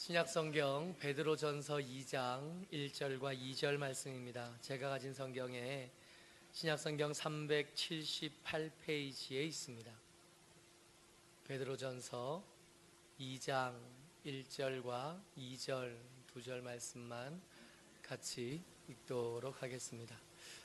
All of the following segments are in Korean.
신약성경 베드로전서 2장 1절과 2절 말씀입니다. 제가 가진 성경에 신약성경 378페이지에 있습니다. 베드로전서 2장 1절과 2절 두 절 말씀만 같이 읽도록 하겠습니다.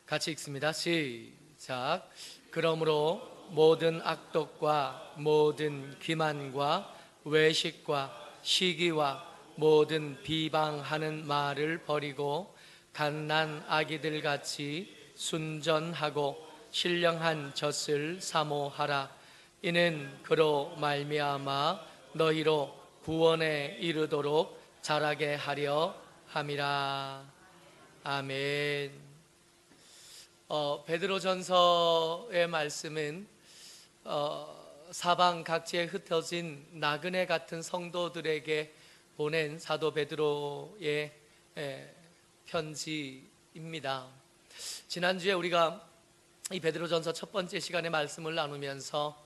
같이 읽습니다. 시작. 그러므로 모든 악독과 모든 기만과 외식과 시기와 모든 비방하는 말을 버리고 갓난 아기들 같이 순전하고 신령한 젖을 사모하라. 이는 그로 말미암아 너희로 구원에 이르도록 자라게 하려 함이라. 아멘. 베드로전서의 말씀은 사방 각지에 흩어진 나그네 같은 성도들에게 보낸 사도 베드로의 편지입니다. 지난주에 우리가 이 베드로전서 첫 번째 시간에 말씀을 나누면서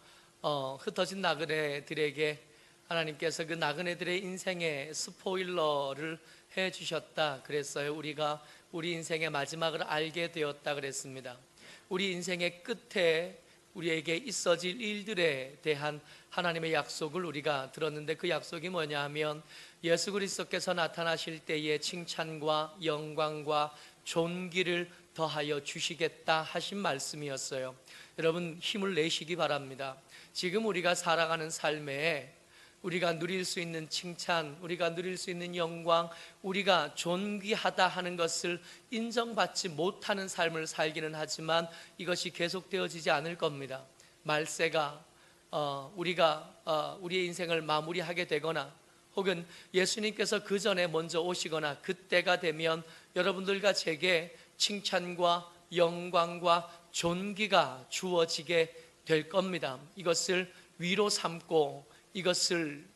흩어진 나그네들에게 하나님께서 그 나그네들의 인생의 스포일러를 해주셨다 그랬어요. 우리가 우리 인생의 마지막을 알게 되었다 그랬습니다. 우리 인생의 끝에 우리에게 있어질 일들에 대한 하나님의 약속을 우리가 들었는데, 그 약속이 뭐냐 하면 예수 그리스도께서 나타나실 때에 칭찬과 영광과 존귀를 더하여 주시겠다 하신 말씀이었어요. 여러분, 힘을 내시기 바랍니다. 지금 우리가 살아가는 삶에 우리가 누릴 수 있는 칭찬, 우리가 누릴 수 있는 영광, 우리가 존귀하다 하는 것을 인정받지 못하는 삶을 살기는 하지만 이것이 계속되어지지 않을 겁니다. 말세가 우리가 우리의 인생을 마무리하게 되거나 혹은 예수님께서 그 전에 먼저 오시거나 그때가 되면 여러분들과 제게 칭찬과 영광과 존귀가 주어지게 될 겁니다. 이것을 위로 삼고 이것을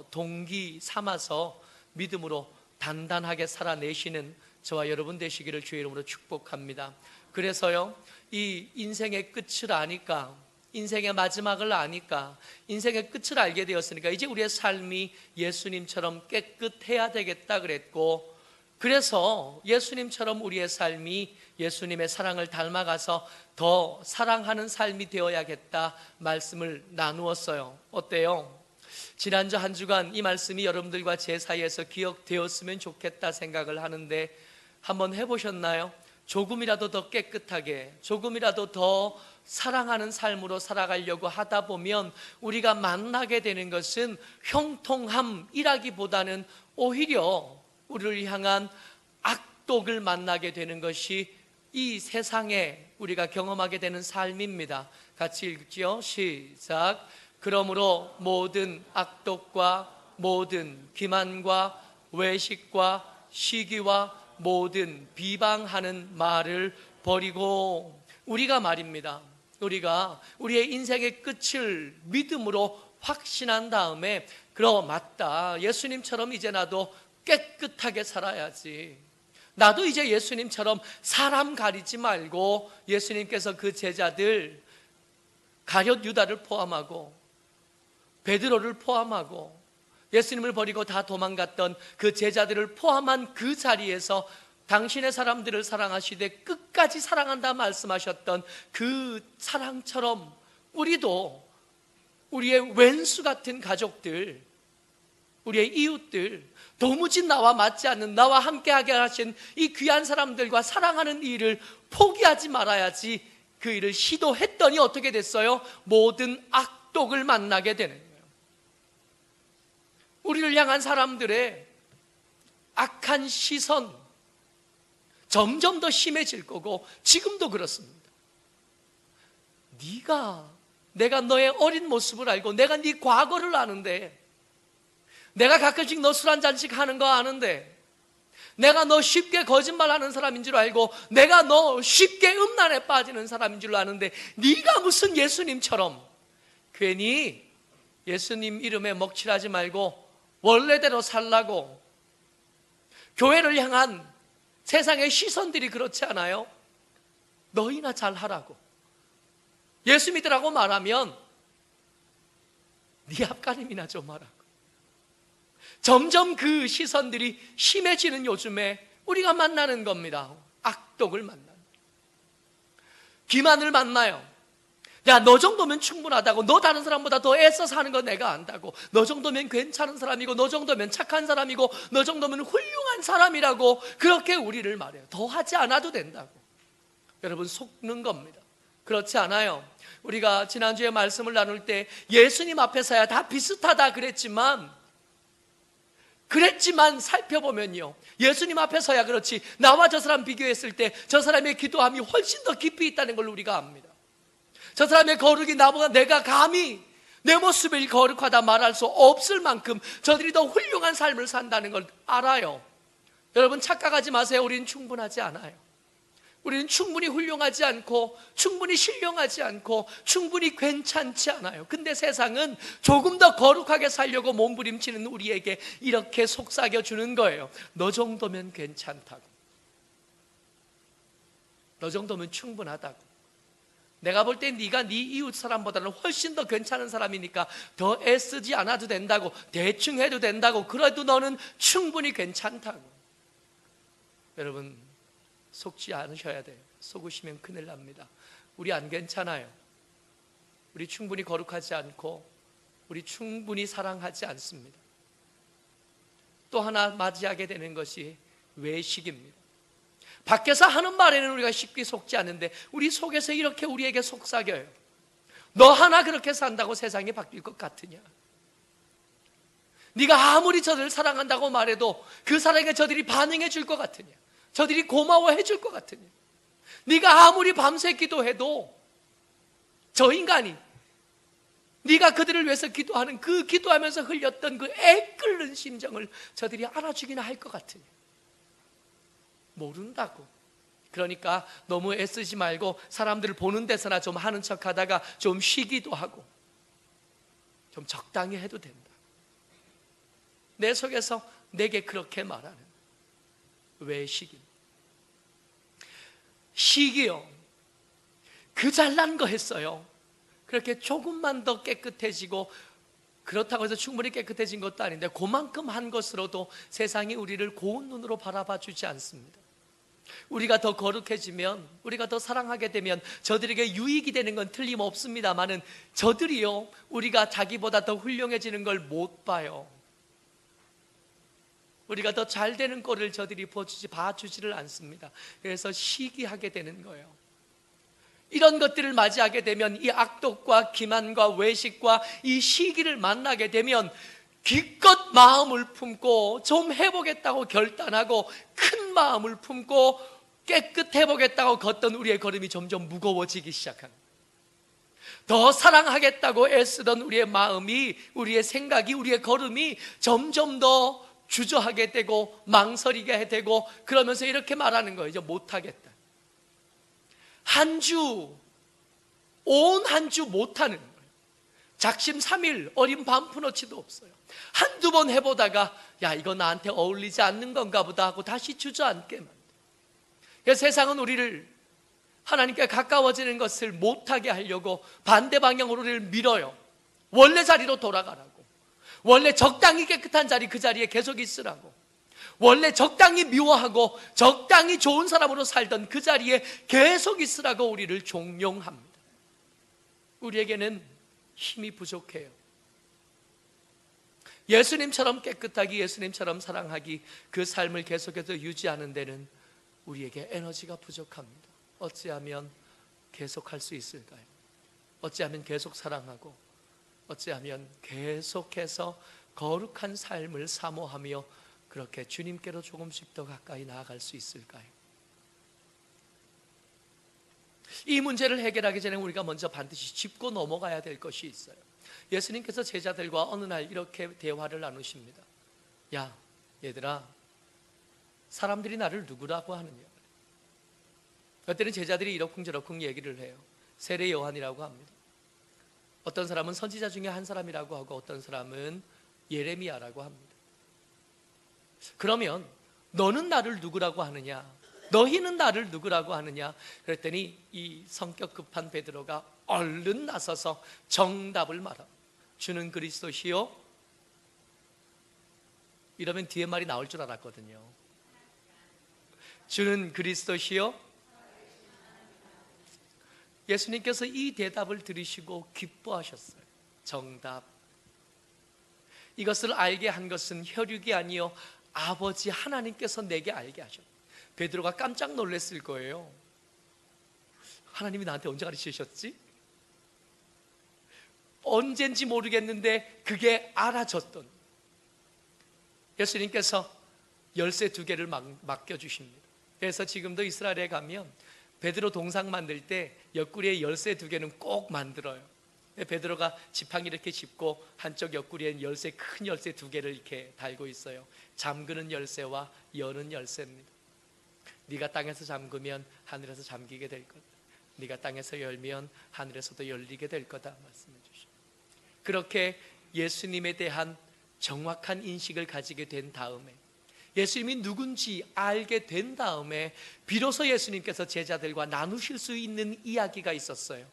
동기 삼아서 믿음으로 단단하게 살아내시는 저와 여러분 되시기를 주의 이름으로 축복합니다. 그래서요, 이 인생의 끝을 아니까, 인생의 마지막을 아니까, 인생의 끝을 알게 되었으니까 이제 우리의 삶이 예수님처럼 깨끗해야 되겠다 그랬고, 그래서 예수님처럼 우리의 삶이 예수님의 사랑을 닮아가서 더 사랑하는 삶이 되어야겠다 말씀을 나누었어요. 어때요? 지난주 한 주간 이 말씀이 여러분들과 제 사이에서 기억되었으면 좋겠다 생각을 하는데 한번 해보셨나요? 조금이라도 더 깨끗하게, 조금이라도 더 사랑하는 삶으로 살아가려고 하다 보면 우리가 만나게 되는 것은 형통함이라기보다는 오히려 우리를 향한 악독을 만나게 되는 것이 이 세상에 우리가 경험하게 되는 삶입니다. 같이 읽죠. 시작. 그러므로 모든 악독과 모든 기만과 외식과 시기와 모든 비방하는 말을 버리고, 우리가 말입니다, 우리가 우리의 인생의 끝을 믿음으로 확신한 다음에 맞다, 예수님처럼 이제 나도 깨끗하게 살아야지, 나도 이제 예수님처럼 사람 가리지 말고, 예수님께서 그 제자들 가룟 유다를 포함하고 베드로를 포함하고 예수님을 버리고 다 도망갔던 그 제자들을 포함한 그 자리에서 당신의 사람들을 사랑하시되 끝까지 사랑한다 말씀하셨던 그 사랑처럼 우리도 우리의 왼수 같은 가족들, 우리의 이웃들, 도무지 나와 맞지 않는, 나와 함께하게 하신 이 귀한 사람들과 사랑하는 일을 포기하지 말아야지. 그 일을 시도했더니 어떻게 됐어요? 모든 악독을 만나게 되는 거예요. 우리를 향한 사람들의 악한 시선 점점 더 심해질 거고 지금도 그렇습니다. 내가 너의 어린 모습을 알고, 내가 네 과거를 아는데, 내가 가끔씩 너 술 한 잔씩 하는 거 아는데, 내가 너 쉽게 거짓말하는 사람인 줄 알고, 내가 너 쉽게 음란에 빠지는 사람인 줄 아는데, 네가 무슨 예수님처럼 괜히 예수님 이름에 먹칠하지 말고 원래대로 살라고. 교회를 향한 세상의 시선들이 그렇지 않아요? 너희나 잘하라고. 예수 믿으라고 말하면 네 앞가림이나 좀 하라고. 점점 그 시선들이 심해지는 요즘에 우리가 만나는 겁니다. 악독을 만나는, 기만을 만나요. 야, 너 정도면 충분하다고, 너 다른 사람보다 더 애써 사는 거 내가 안다고, 너 정도면 괜찮은 사람이고, 너 정도면 착한 사람이고, 너 정도면 훌륭한 사람이라고 그렇게 우리를 말해요. 더 하지 않아도 된다고. 여러분, 속는 겁니다. 그렇지 않아요. 우리가 지난주에 말씀을 나눌 때 예수님 앞에서야 다 비슷하다 그랬지만 살펴보면요, 예수님 앞에서야 그렇지 나와 저 사람 비교했을 때 저 사람의 기도함이 훨씬 더 깊이 있다는 걸 우리가 압니다. 저 사람의 거룩이 나보다, 내가 감히 내 모습을 거룩하다 말할 수 없을 만큼 저들이 더 훌륭한 삶을 산다는 걸 알아요. 여러분, 착각하지 마세요. 우리는 충분하지 않아요. 우리는 충분히 훌륭하지 않고, 충분히 신령하지 않고, 충분히 괜찮지 않아요. 근데 세상은 조금 더 거룩하게 살려고 몸부림치는 우리에게 이렇게 속삭여 주는 거예요. 너 정도면 괜찮다고, 너 정도면 충분하다고, 내가 볼 때 네가 네 이웃 사람보다는 훨씬 더 괜찮은 사람이니까 더 애쓰지 않아도 된다고, 대충 해도 된다고, 그래도 너는 충분히 괜찮다고. 여러분, 속지 않으셔야 돼요. 속으시면 큰일 납니다. 우리 안 괜찮아요. 우리 충분히 거룩하지 않고, 우리 충분히 사랑하지 않습니다. 또 하나 맞이하게 되는 것이 외식입니다. 밖에서 하는 말에는 우리가 쉽게 속지 않는데 우리 속에서 이렇게 우리에게 속삭여요. 너 하나 그렇게 산다고 세상이 바뀔 것 같으냐? 네가 아무리 저들을 사랑한다고 말해도 그 사랑에 저들이 반응해 줄 것 같으냐? 저들이 고마워해 줄 것 같으냐? 네가 아무리 밤새 기도해도 저 인간이, 네가 그들을 위해서 기도하는 그 기도하면서 흘렸던 그 애끓는 심정을 저들이 알아주기나 할 것 같으냐? 모른다고. 그러니까 너무 애쓰지 말고 사람들을 보는 데서나 좀 하는 척 하다가 좀 쉬기도 하고 좀 적당히 해도 된다. 내 속에서 내게 그렇게 말하는 외식입니다. 시기요, 그 잘난 거 했어요. 그렇게 조금만 더 깨끗해지고, 그렇다고 해서 충분히 깨끗해진 것도 아닌데 그만큼 한 것으로도 세상이 우리를 고운 눈으로 바라봐 주지 않습니다. 우리가 더 거룩해지면, 우리가 더 사랑하게 되면 저들에게 유익이 되는 건 틀림없습니다만은 저들이요, 우리가 자기보다 더 훌륭해지는 걸 못 봐요. 우리가 더 잘 되는 꼴을 저들이 봐주지를 않습니다. 그래서 시기하게 되는 거예요. 이런 것들을 맞이하게 되면, 이 악독과 기만과 외식과 이 시기를 만나게 되면 기껏 마음을 품고 좀 해보겠다고 결단하고 큰 마음을 품고 깨끗해보겠다고 걷던 우리의 걸음이 점점 무거워지기 시작합니다. 더 사랑하겠다고 애쓰던 우리의 마음이, 우리의 생각이, 우리의 걸음이 점점 더 주저하게 되고 망설이게 되고, 그러면서 이렇게 말하는 거예요. 이제 못하겠다. 온 한 주 못하는 거예요. 작심 삼일, 어린 반푼어치도 없어요. 한두 번 해보다가 야, 이거 나한테 어울리지 않는 건가 보다 하고 다시 주저앉게 만들어요. 그래서 세상은 우리를 하나님께 가까워지는 것을 못하게 하려고 반대 방향으로 우리를 밀어요. 원래 자리로 돌아가라고, 원래 적당히 깨끗한 자리, 그 자리에 계속 있으라고, 원래 적당히 미워하고 적당히 좋은 사람으로 살던 그 자리에 계속 있으라고 우리를 종용합니다. 우리에게는 힘이 부족해요. 예수님처럼 깨끗하기, 예수님처럼 사랑하기, 그 삶을 계속해서 유지하는 데는 우리에게 에너지가 부족합니다. 어찌하면 계속할 수 있을까요? 어찌하면 계속 사랑하고, 어찌하면 계속해서 거룩한 삶을 사모하며 그렇게 주님께로 조금씩 더 가까이 나아갈 수 있을까요? 이 문제를 해결하기 전에 우리가 먼저 반드시 짚고 넘어가야 될 것이 있어요. 예수님께서 제자들과 어느 날 이렇게 대화를 나누십니다. 야, 얘들아, 사람들이 나를 누구라고 하느냐? 그때는 제자들이 이러쿵저러쿵 얘기를 해요. 세례 요한이라고 합니다. 어떤 사람은 선지자 중에 한 사람이라고 하고, 어떤 사람은 예레미야라고 합니다. 그러면 너는 나를 누구라고 하느냐? 너희는 나를 누구라고 하느냐? 그랬더니 이 성격 급한 베드로가 얼른 나서서 정답을 말합니다. 주는 그리스도시요 이러면 뒤에 말이 나올 줄 알았거든요. 주는 그리스도시요. 예수님께서 이 대답을 들으시고 기뻐하셨어요. 정답. 이것을 알게 한 것은 혈육이 아니요 아버지 하나님께서 내게 알게 하셨어요. 베드로가 깜짝 놀랐을 거예요. 하나님이 나한테 언제 가르치셨지? 언젠지 모르겠는데 그게 알아졌던, 예수님께서 열쇠 2개를 맡겨주십니다. 그래서 지금도 이스라엘에 가면 베드로 동상 만들 때 옆구리에 열쇠 2개는 꼭 만들어요. 베드로가 지팡이 이렇게 짚고 한쪽 옆구리엔 큰 열쇠 2개를 이렇게 달고 있어요. 잠그는 열쇠와 여는 열쇠입니다. 네가 땅에서 잠그면 하늘에서 잠기게 될 거다. 네가 땅에서 열면 하늘에서도 열리게 될 거다 말씀해 주시죠. 그렇게 예수님에 대한 정확한 인식을 가지게 된 다음에, 예수님이 누군지 알게 된 다음에 비로소 예수님께서 제자들과 나누실 수 있는 이야기가 있었어요.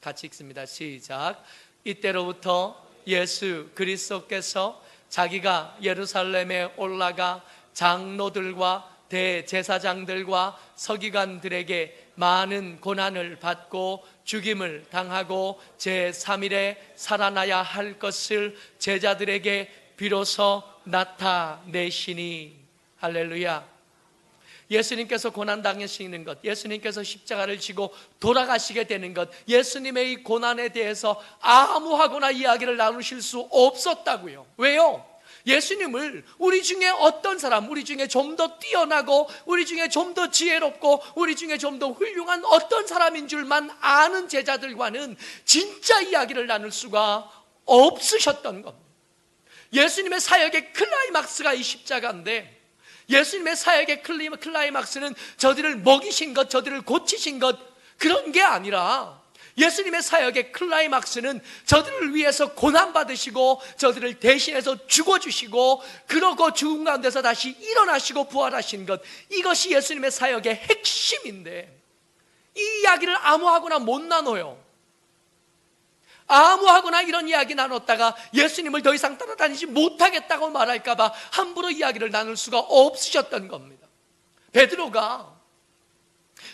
같이 읽습니다. 시작. 이때로부터 예수 그리스도께서 자기가 예루살렘에 올라가 장로들과 대제사장들과 서기관들에게 많은 고난을 받고 죽임을 당하고 제3일에 살아나야 할 것을 제자들에게 비로소 나타내시니. 할렐루야. 예수님께서 고난 당하시는 것, 예수님께서 십자가를 지고 돌아가시게 되는 것, 예수님의 이 고난에 대해서 아무하거나 이야기를 나누실 수 없었다고요. 왜요? 예수님을 우리 중에 어떤 사람, 우리 중에 좀 더 뛰어나고 우리 중에 좀 더 지혜롭고 우리 중에 좀 더 훌륭한 어떤 사람인 줄만 아는 제자들과는 진짜 이야기를 나눌 수가 없으셨던 겁니다. 예수님의 사역의 클라이막스가 이 십자가인데, 예수님의 사역의 클라이막스는 저들을 먹이신 것, 저들을 고치신 것, 그런 게 아니라 예수님의 사역의 클라이막스는 저들을 위해서 고난받으시고 저들을 대신해서 죽어주시고 그러고 죽은 가운데서 다시 일어나시고 부활하신 것, 이것이 예수님의 사역의 핵심인데 이 이야기를 아무하거나 못 나눠요. 아무하거나 이런 이야기 나눴다가 예수님을 더 이상 따라다니지 못하겠다고 말할까 봐 함부로 이야기를 나눌 수가 없으셨던 겁니다. 베드로가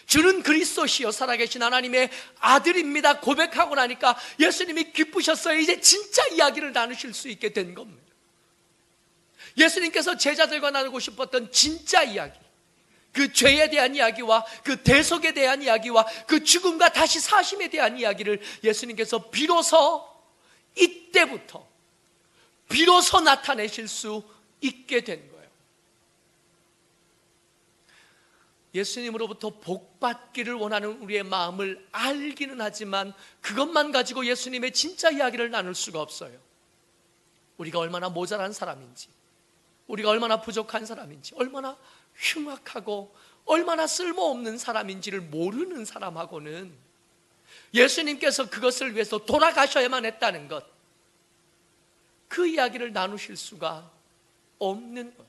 주는 그리스도시요 살아계신 하나님의 아들입니다 고백하고 나니까 예수님이 기쁘셨어요. 이제 진짜 이야기를 나누실 수 있게 된 겁니다. 예수님께서 제자들과 나누고 싶었던 진짜 이야기, 그 죄에 대한 이야기와 그 대속에 대한 이야기와 그 죽음과 다시 사심에 대한 이야기를 예수님께서 비로소 이때부터 비로소 나타내실 수 있게 된 거예요. 예수님으로부터 복받기를 원하는 우리의 마음을 알기는 하지만 그것만 가지고 예수님의 진짜 이야기를 나눌 수가 없어요. 우리가 얼마나 모자란 사람인지, 우리가 얼마나 부족한 사람인지, 얼마나 흉악하고 얼마나 쓸모없는 사람인지를 모르는 사람하고는 예수님께서 그것을 위해서 돌아가셔야만 했다는 것, 그 이야기를 나누실 수가 없는 것.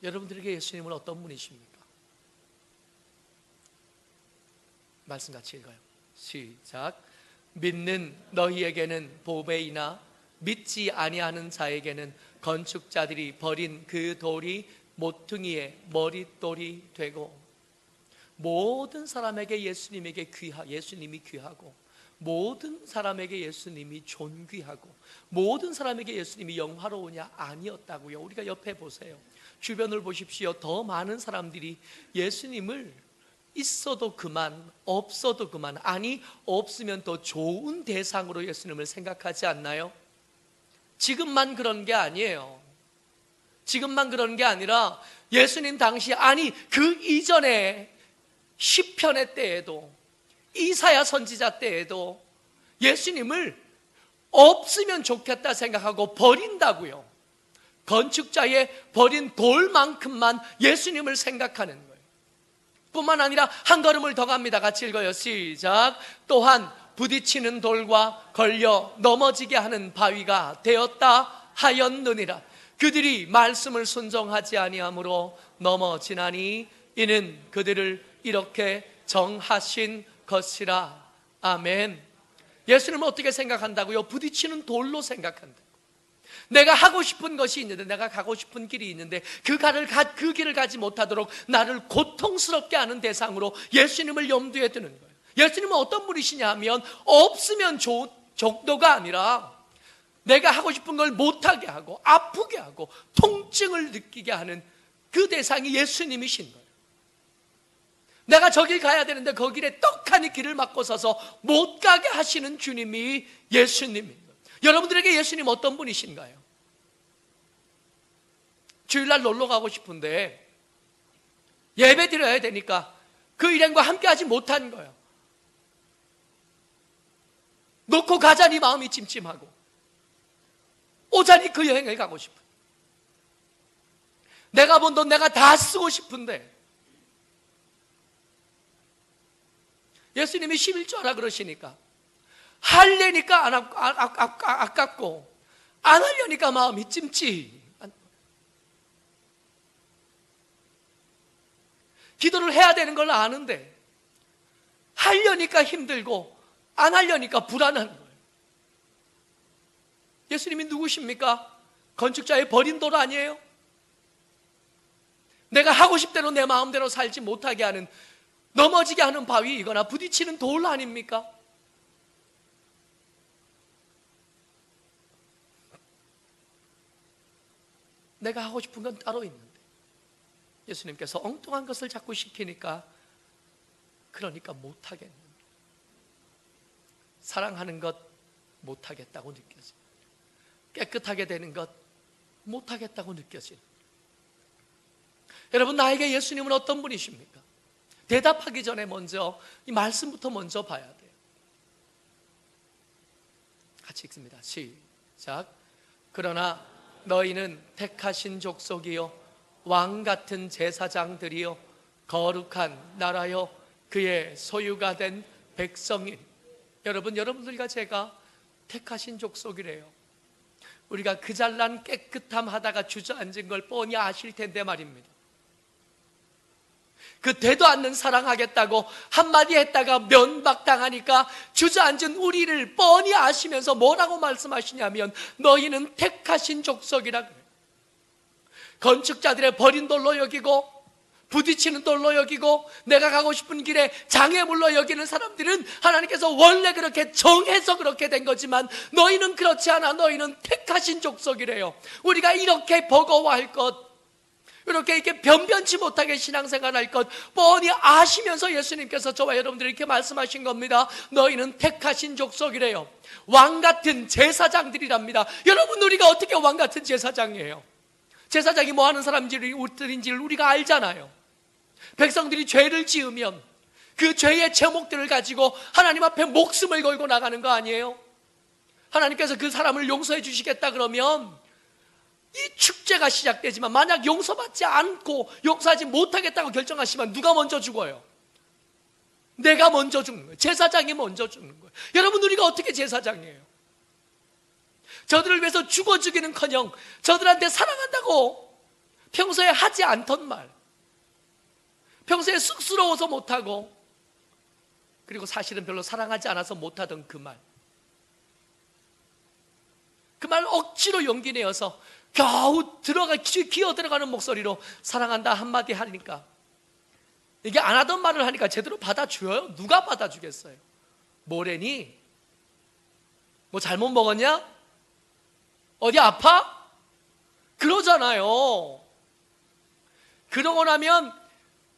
여러분들에게 예수님은 어떤 분이십니까? 말씀 같이 읽어요. 시작. 믿는 너희에게는 보배이나 믿지 아니하는 자에게는 건축자들이 버린 그 돌이 모퉁이의 머릿돌이 되고, 모든 사람에게 예수님이 귀하고, 모든 사람에게 예수님이 존귀하고, 모든 사람에게 예수님이 영화로우냐? 아니었다고요. 우리가 옆에 보세요. 주변을 보십시오. 더 많은 사람들이 예수님을 있어도 그만, 없어도 그만, 아니 없으면 더 좋은 대상으로 예수님을 생각하지 않나요? 지금만 그런 게 아니에요. 지금만 그런 게 아니라 예수님 당시, 아니 그 이전에 시편의 때에도, 이사야 선지자 때에도 예수님을 없으면 좋겠다 생각하고 버린다고요. 건축자의 버린 돌만큼만 예수님을 생각하는 거예요. 뿐만 아니라 한 걸음을 더 갑니다. 같이 읽어요. 시작. 또한 부딪히는 돌과 걸려 넘어지게 하는 바위가 되었다 하였느니라. 그들이 말씀을 순종하지 아니하므로 넘어지나니 이는 그들을 이렇게 정하신 것이라. 아멘. 예수님은 어떻게 생각한다고요? 부딪히는 돌로 생각한다. 내가 하고 싶은 것이 있는데, 내가 가고 싶은 길이 있는데 그 길을 가지 못하도록 나를 고통스럽게 하는 대상으로 예수님을 염두에 두는 거예요. 예수님은 어떤 분이시냐 하면 없으면 좋은 정도가 아니라 내가 하고 싶은 걸 못하게 하고 아프게 하고 통증을 느끼게 하는 그 대상이 예수님이신 거예요. 내가 저길 가야 되는데 그 길에 떡하니 길을 막고 서서 못 가게 하시는 주님이 예수님입니다. 여러분들에게 예수님 어떤 분이신가요? 주일날 놀러 가고 싶은데 예배 드려야 되니까 그 일행과 함께 하지 못한 거예요. 놓고 가자니 마음이 찜찜하고 오자니 그 여행을 가고 싶어요. 내가 번 돈 내가 다 쓰고 싶은데 예수님이 11조 하라 그러시니까 하려니까 아깝고 안 하려니까 마음이 찜찜. 기도를 해야 되는 걸 아는데 하려니까 힘들고 안 하려니까 불안한 거예요. 예수님이 누구십니까? 건축자의 버린 돌 아니에요? 내가 하고 싶대로 내 마음대로 살지 못하게 하는, 넘어지게 하는 바위이거나 부딪히는 돌 아닙니까? 내가 하고 싶은 건 따로 있는데 예수님께서 엉뚱한 것을 자꾸 시키니까 그러니까 못하겠는, 사랑하는 것 못하겠다고 느껴집니다. 깨끗하게 되는 것 못하겠다고 느껴집니다. 여러분, 나에게 예수님은 어떤 분이십니까? 대답하기 전에 먼저 이 말씀부터 먼저 봐야 돼요. 같이 읽습니다. 시작. 그러나 너희는 택하신 족속이요 왕 같은 제사장들이요 거룩한 나라요 그의 소유가 된 백성인. 여러분들과 제가 택하신 족속이래요. 우리가 그 잘난 깨끗함 하다가 주저앉은 걸 뻔히 아실 텐데 말입니다. 그 되도 않는 사랑하겠다고 한마디 했다가 면박당하니까 주저앉은 우리를 뻔히 아시면서 뭐라고 말씀하시냐면 너희는 택하신 족속이라 그래요. 건축자들의 버린 돌로 여기고 부딪히는 돌로 여기고 내가 가고 싶은 길에 장애물로 여기는 사람들은 하나님께서 원래 그렇게 정해서 그렇게 된 거지만 너희는 그렇지 않아. 너희는 택하신 족속이래요. 우리가 이렇게 버거워할 것, 이렇게 변변치 못하게 신앙생활할 것 뻔히 아시면서 예수님께서 저와 여러분들이 이렇게 말씀하신 겁니다. 너희는 택하신 족속이래요. 왕같은 제사장들이랍니다. 여러분, 우리가 어떻게 왕같은 제사장이에요? 제사장이 뭐 하는 사람인지를 우리가 알잖아요. 백성들이 죄를 지으면 그 죄의 제목들을 가지고 하나님 앞에 목숨을 걸고 나가는 거 아니에요? 하나님께서 그 사람을 용서해 주시겠다 그러면 이 축제가 시작되지만 만약 용서받지 않고 용서하지 못하겠다고 결정하시면 누가 먼저 죽어요? 내가 먼저 죽는 거예요. 제사장이 먼저 죽는 거예요. 여러분, 우리가 어떻게 제사장이에요? 저들을 위해서 죽어 주기는커녕 저들한테 사랑한다고 평소에 하지 않던 말, 평소에 쑥스러워서 못하고 그리고 사실은 별로 사랑하지 않아서 못하던 그 말, 그 말 억지로 용기 내어서 겨우 기어 들어가는 목소리로 사랑한다 한마디 하니까, 이게 안 하던 말을 하니까 제대로 받아줘요? 누가 받아주겠어요? 뭐래니? 뭐 잘못 먹었냐? 어디 아파? 그러잖아요. 그러고 나면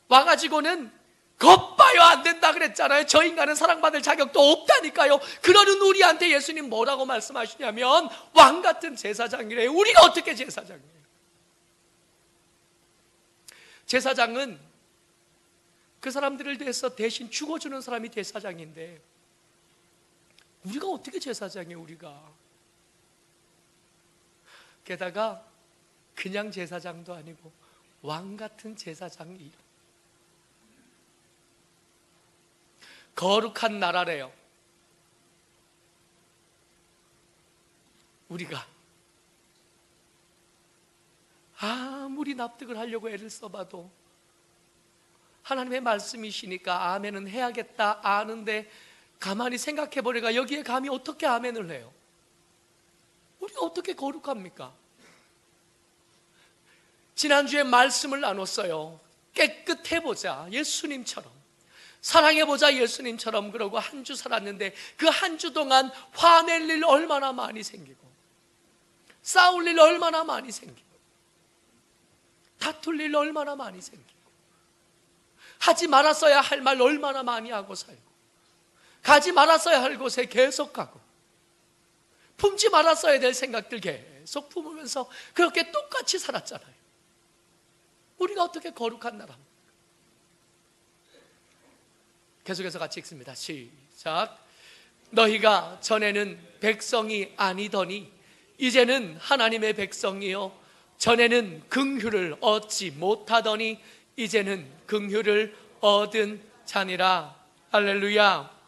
와가지고는 겁봐요, 안 된다 그랬잖아요. 저 인간은 사랑받을 자격도 없다니까요. 그러는 우리한테 예수님 뭐라고 말씀하시냐면 왕같은 제사장이래요. 우리가 어떻게 제사장이에요? 제사장은 그 사람들을 위해서 대신 죽어주는 사람이 제사장인데 우리가 어떻게 제사장이에요? 우리가 게다가 그냥 제사장도 아니고 왕같은 제사장이, 거룩한 나라래요. 우리가 아무리 납득을 하려고 애를 써봐도 하나님의 말씀이시니까 아멘은 해야겠다 아는데 가만히 생각해 보니까 여기에 감히 어떻게 아멘을 해요? 우리가 어떻게 거룩합니까? 지난주에 말씀을 나눴어요. 깨끗해보자, 예수님처럼. 사랑해보자, 예수님처럼. 그러고 한 주 살았는데 그 한 주 동안 화낼 일 얼마나 많이 생기고, 싸울 일 얼마나 많이 생기고, 다툴 일 얼마나 많이 생기고, 하지 말았어야 할 말 얼마나 많이 하고 살고, 가지 말았어야 할 곳에 계속 가고, 품지 말았어야 될 생각들 계속 품으면서 그렇게 똑같이 살았잖아요. 우리가 어떻게 거룩한 나라입니까? 계속해서 같이 읽습니다. 시작. 너희가 전에는 백성이 아니더니 이제는 하나님의 백성이요, 전에는 긍휼을 얻지 못하더니 이제는 긍휼을 얻은 자니라. 할렐루야.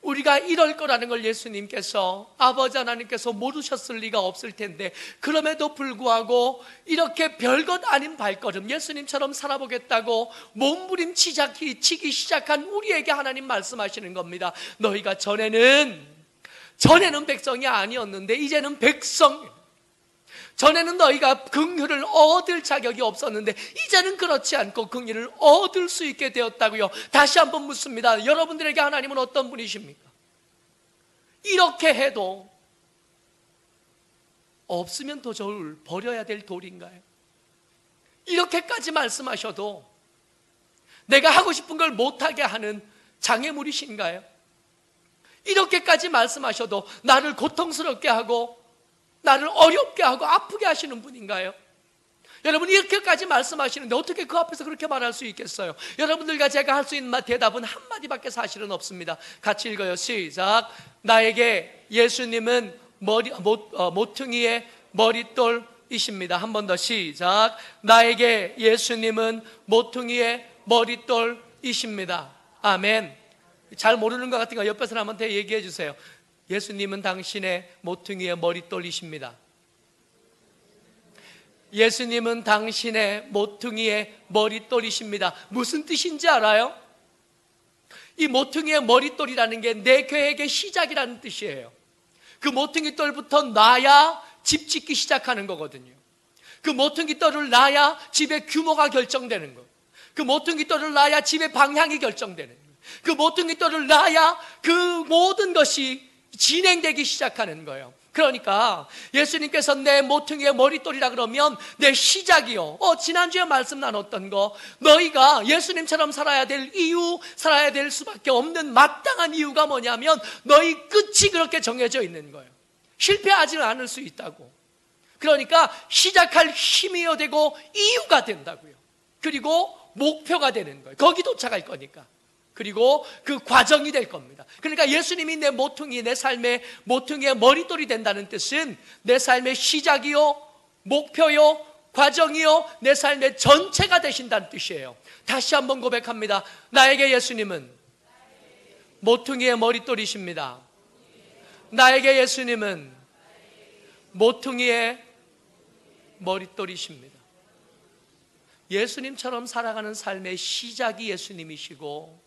우리가 이럴 거라는 걸 예수님께서, 아버지 하나님께서 모르셨을 리가 없을 텐데, 그럼에도 불구하고 이렇게 별것 아닌 발걸음, 예수님처럼 살아보겠다고 몸부림치기 시작한 우리에게 하나님 말씀하시는 겁니다. 너희가 전에는 백성이 아니었는데 이제는 백성. 전에는 너희가 긍휼을 얻을 자격이 없었는데 이제는 그렇지 않고 긍휼을 얻을 수 있게 되었다고요. 다시 한번 묻습니다. 여러분들에게 하나님은 어떤 분이십니까? 이렇게 해도 없으면 더 저울 버려야 될 돌인가요? 이렇게까지 말씀하셔도 내가 하고 싶은 걸 못하게 하는 장애물이신가요? 이렇게까지 말씀하셔도 나를 고통스럽게 하고 나를 어렵게 하고 아프게 하시는 분인가요? 여러분, 이렇게까지 말씀하시는데 어떻게 그 앞에서 그렇게 말할 수 있겠어요? 여러분들과 제가 할 수 있는 대답은 한마디밖에 사실은 없습니다. 같이 읽어요. 시작. 나에게 예수님은 모퉁이의 머릿돌이십니다. 한 번 더 시작. 나에게 예수님은 모퉁이의 머릿돌이십니다. 아멘. 잘 모르는 것 같으니까 옆에 사람한테 얘기해 주세요. 예수님은 당신의 모퉁이의 머릿돌이십니다. 예수님은 당신의 모퉁이의 머릿돌이십니다. 무슨 뜻인지 알아요? 이 모퉁이의 머릿돌이라는 게 내 계획의 시작이라는 뜻이에요. 그 모퉁이돌부터 놔야 집 짓기 시작하는 거거든요. 그 모퉁이돌을 놔야 집의 규모가 결정되는 거. 그 모퉁이돌을 놔야 집의 방향이 결정되는 거. 그 모퉁이돌을 놔야 그 모든 것이 진행되기 시작하는 거예요. 그러니까 예수님께서 내 모퉁이의 머릿돌이라 그러면 내 시작이요. 지난주에 말씀 나눴던 거, 너희가 예수님처럼 살아야 될 이유, 살아야 될 수밖에 없는 마땅한 이유가 뭐냐면 너희 끝이 그렇게 정해져 있는 거예요. 실패하지는 않을 수 있다고. 그러니까 시작할 힘이어야 되고 이유가 된다고요. 그리고 목표가 되는 거예요. 거기 도착할 거니까. 그리고 그 과정이 될 겁니다. 그러니까 예수님이 내 모퉁이, 내 삶의 모퉁이의 머릿돌이 된다는 뜻은 내 삶의 시작이요, 목표요, 과정이요, 내 삶의 전체가 되신다는 뜻이에요. 다시 한번 고백합니다. 나에게 예수님은 모퉁이의 머릿돌이십니다. 나에게 예수님은 모퉁이의 머릿돌이십니다. 예수님처럼 살아가는 삶의 시작이 예수님이시고,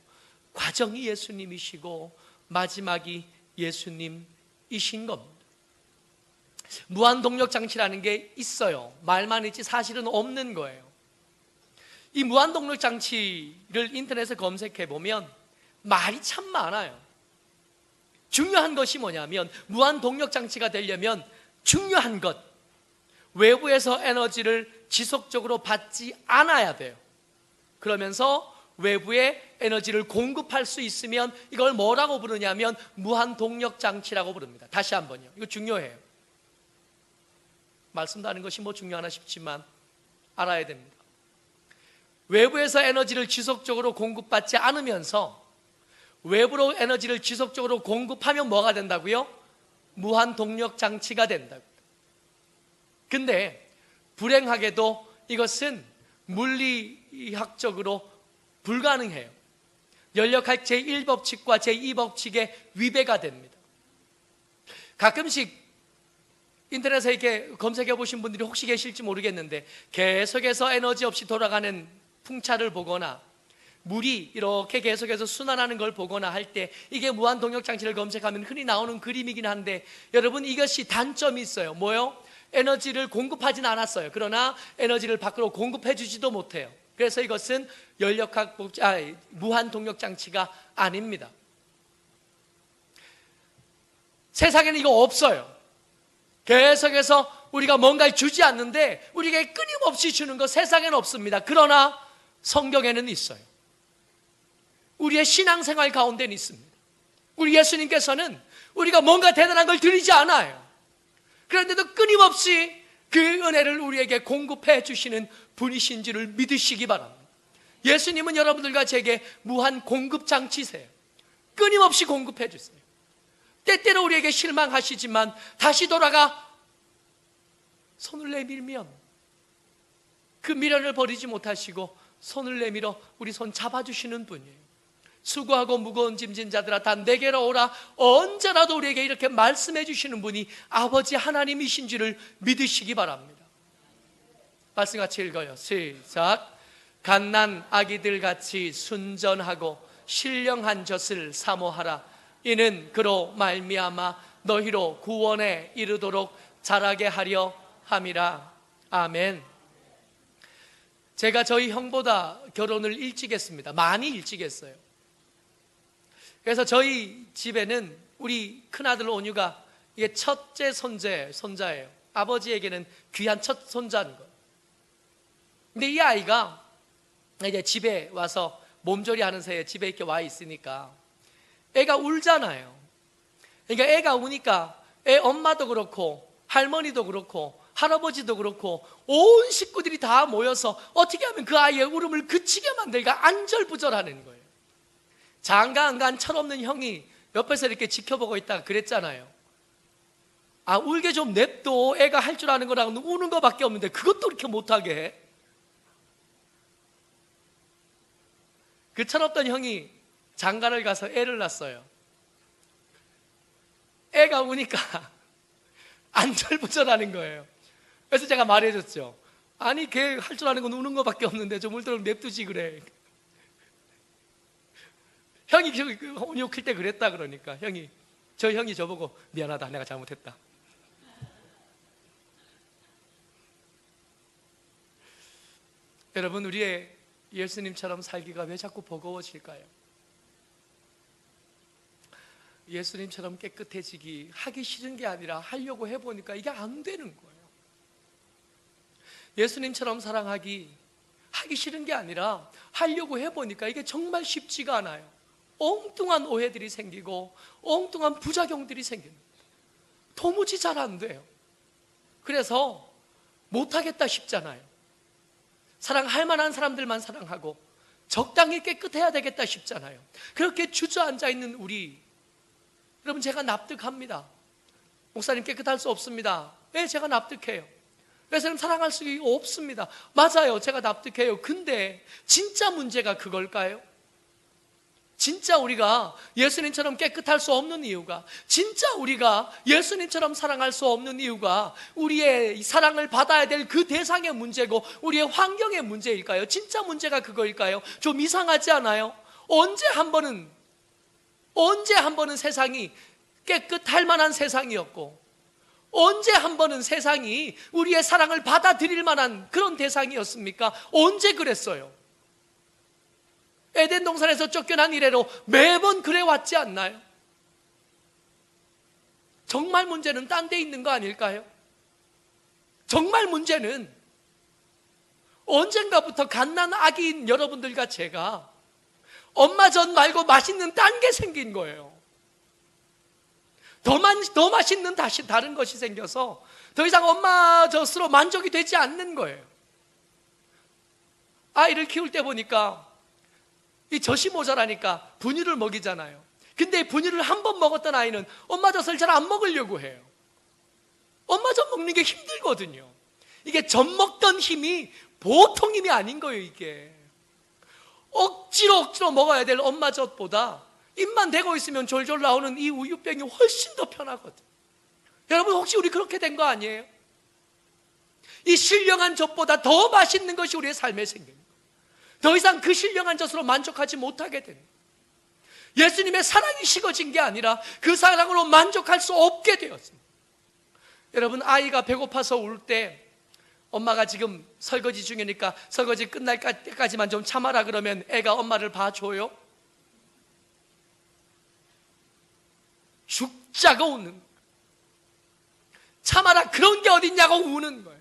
과정이 예수님이시고, 마지막이 예수님이신 겁니다. 무한동력장치라는 게 있어요. 말만 있지 사실은 없는 거예요. 이 무한동력장치를 인터넷에 검색해 보면 말이 참 많아요. 중요한 것이 뭐냐면, 무한동력장치가 되려면 중요한 것, 외부에서 에너지를 지속적으로 받지 않아야 돼요. 그러면서 외부에 에너지를 공급할 수 있으면 이걸 뭐라고 부르냐면 무한동력장치라고 부릅니다. 다시 한번요. 이거 중요해요. 말씀도 하는 것이 뭐 중요하나 싶지만 알아야 됩니다. 외부에서 에너지를 지속적으로 공급받지 않으면서 외부로 에너지를 지속적으로 공급하면 뭐가 된다고요? 무한동력장치가 된다고요. 근데 불행하게도 이것은 물리학적으로 불가능해요. 연력학 제1법칙과 제2법칙에 위배가 됩니다. 가끔씩 인터넷에 이렇게 검색해 보신 분들이 혹시 계실지 모르겠는데, 계속해서 에너지 없이 돌아가는 풍차를 보거나 물이 이렇게 계속해서 순환하는 걸 보거나 할 때 이게 무한 동력 장치를 검색하면 흔히 나오는 그림이긴 한데, 여러분 이것이 단점이 있어요. 뭐요? 에너지를 공급하진 않았어요. 그러나 에너지를 밖으로 공급해 주지도 못해요. 그래서 이것은 무한 동력 장치가 아닙니다. 세상에는 이거 없어요. 계속해서 우리가 뭔가를 주지 않는데 우리에게 끊임없이 주는 거 세상에는 없습니다. 그러나 성경에는 있어요. 우리의 신앙생활 가운데는 있습니다. 우리 예수님께서는 우리가 뭔가 대단한 걸 드리지 않아요. 그런데도 끊임없이 그 은혜를 우리에게 공급해 주시는 분이신 줄을 믿으시기 바랍니다. 예수님은 여러분들과 제게 무한 공급 장치세요. 끊임없이 공급해 주세요. 때때로 우리에게 실망하시지만 다시 돌아가 손을 내밀면 그 미련을 버리지 못하시고 손을 내밀어 우리 손 잡아주시는 분이에요. 수고하고 무거운 짐진 자들아 다 내게로 오라. 언제라도 우리에게 이렇게 말씀해 주시는 분이 아버지 하나님이신 줄을 믿으시기 바랍니다. 말씀 같이 읽어요. 시작. 갓난 아기들 같이 순전하고 신령한 젖을 사모하라. 이는 그로 말미암아 너희로 구원에 이르도록 자라게 하려 함이라. 아멘. 제가 저희 형보다 결혼을 일찍 했습니다. 많이 일찍 했어요. 그래서 저희 집에는 우리 큰아들 온유가 이게 첫째 손자예요. 아버지에게는 귀한 첫 손자인 거예요. 근데 이 아이가 이제 집에 와서 몸조리 하는 새에 집에 이렇게 와 있으니까 애가 울잖아요. 그러니까 애가 우니까 애 엄마도 그렇고 할머니도 그렇고 할아버지도 그렇고 온 식구들이 다 모여서 어떻게 하면 그 아이의 울음을 그치게 만들까 안절부절하는 거예요. 장가 안 간 철없는 형이 옆에서 이렇게 지켜보고 있다가 그랬잖아요. 아, 울게 좀 냅둬. 애가 할 줄 아는 거라고는 우는 거밖에 없는데 그것도 그렇게 못하게 해. 그 철없던 형이 장가를 가서 애를 낳았어요. 애가 우니까 안절부절하는 거예요. 그래서 제가 말해줬죠. 아니 걔 할 줄 아는 건 우는 거밖에 없는데 좀 울도록 냅두지 그래. 형이 온유 클 때 그랬다 그러니까 형이 저보고 미안하다 내가 잘못했다. 여러분 우리의 예수님처럼 살기가 왜 자꾸 버거워질까요? 예수님처럼 깨끗해지기 하기 싫은 게 아니라 하려고 해보니까 이게 안 되는 거예요. 예수님처럼 사랑하기 하기 싫은 게 아니라 하려고 해보니까 이게 정말 쉽지가 않아요. 엉뚱한 오해들이 생기고 엉뚱한 부작용들이 생깁니다. 도무지 잘 안 돼요. 그래서 못하겠다 싶잖아요. 사랑할 만한 사람들만 사랑하고 적당히 깨끗해야 되겠다 싶잖아요. 그렇게 주저앉아 있는 우리, 여러분 제가 납득합니다. 목사님 깨끗할 수 없습니다. 네, 제가 납득해요. 그래서 사랑할 수 없습니다. 맞아요, 제가 납득해요. 근데 진짜 문제가 그걸까요? 진짜 우리가 예수님처럼 깨끗할 수 없는 이유가, 진짜 우리가 예수님처럼 사랑할 수 없는 이유가 우리의 사랑을 받아야 될 그 대상의 문제고 우리의 환경의 문제일까요? 진짜 문제가 그거일까요? 좀 이상하지 않아요? 언제 한 번은 세상이 깨끗할 만한 세상이었고, 언제 한 번은 세상이 우리의 사랑을 받아들일 만한 그런 대상이었습니까? 언제 그랬어요? 에덴 동산에서 쫓겨난 이래로 매번 그래 왔지 않나요? 정말 문제는 딴 데 있는 거 아닐까요? 정말 문제는 언젠가부터 갓난 아기인 여러분들과 제가 엄마 젖 말고 맛있는 딴 게 생긴 거예요. 더 맛있는 다른 것이 생겨서 더 이상 엄마 젖으로 만족이 되지 않는 거예요. 아이를 키울 때 보니까 이 젖이 모자라니까 분유를 먹이잖아요. 근데 분유를 한 번 먹었던 아이는 엄마 젖을 잘 안 먹으려고 해요. 엄마 젖 먹는 게 힘들거든요. 이게 젖 먹던 힘이 보통 힘이 아닌 거예요. 이게 억지로 먹어야 될 엄마 젖보다 입만 대고 있으면 졸졸 나오는 이 우유병이 훨씬 더 편하거든. 여러분 혹시 우리 그렇게 된 거 아니에요? 이 신령한 젖보다 더 맛있는 것이 우리의 삶에 생깁니다. 더 이상 그 신령한 젖으로 만족하지 못하게 된, 예수님의 사랑이 식어진 게 아니라 그 사랑으로 만족할 수 없게 되었습니다. 여러분, 아이가 배고파서 울 때 엄마가 지금 설거지 중이니까 설거지 끝날 때까지만 좀 참아라 그러면 애가 엄마를 봐줘요? 죽자고 우는, 참아라 그런 게 어딨냐고 우는 거예요.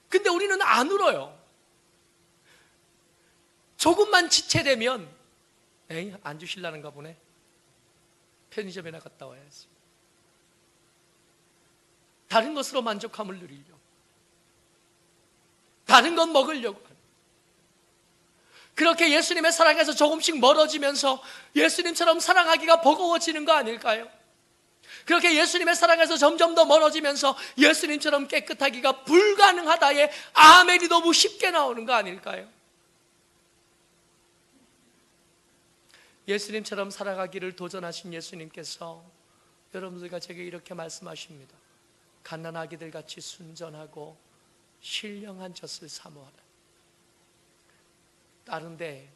근데 우리는 안 울어요. 조금만 지체되면 에이, 안 주실라는가 보네, 편의점에 나갔다 와야지, 다른 것으로 만족함을 누리려고, 다른 것 먹으려고 하는, 그렇게 예수님의 사랑에서 조금씩 멀어지면서 예수님처럼 사랑하기가 버거워지는 거 아닐까요? 그렇게 예수님의 사랑에서 점점 더 멀어지면서 예수님처럼 깨끗하기가 불가능하다에 아멘이 너무 쉽게 나오는 거 아닐까요? 예수님처럼 살아가기를 도전하신 예수님께서 여러분들과 제게 이렇게 말씀하십니다. 갓난아기들 같이 순전하고 신령한 젖을 사모하라. 다른데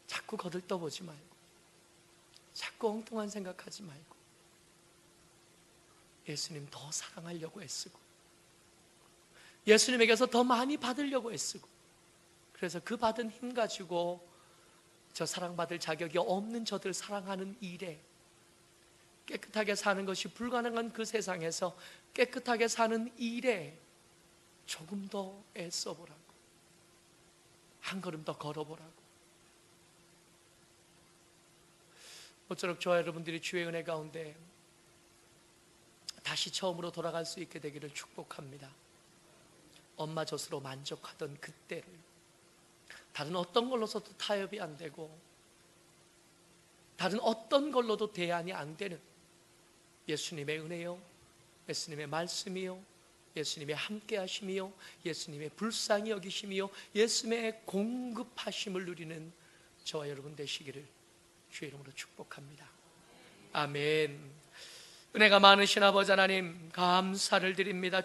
자꾸 거들떠보지 말고, 자꾸 엉뚱한 생각하지 말고, 예수님 더 사랑하려고 애쓰고, 예수님에게서 더 많이 받으려고 애쓰고, 그래서 그 받은 힘 가지고 저 사랑받을 자격이 없는 저들 사랑하는 일에, 깨끗하게 사는 것이 불가능한 그 세상에서 깨끗하게 사는 일에 조금 더 애써보라고, 한 걸음 더 걸어보라고. 모쪼록 저와 여러분들이 주의 은혜 가운데 다시 처음으로 돌아갈 수 있게 되기를 축복합니다. 엄마 젖으로 만족하던 그때를 다른 어떤 걸로서도 타협이 안 되고, 다른 어떤 걸로도 대안이 안 되는 예수님의 은혜요, 예수님의 말씀이요, 예수님의 함께 하심이요, 예수님의 불쌍히 여기심이요, 예수님의 공급하심을 누리는 저와 여러분 되시기를 주의 이름으로 축복합니다. 아멘. 은혜가 많으신 아버지 하나님, 감사를 드립니다.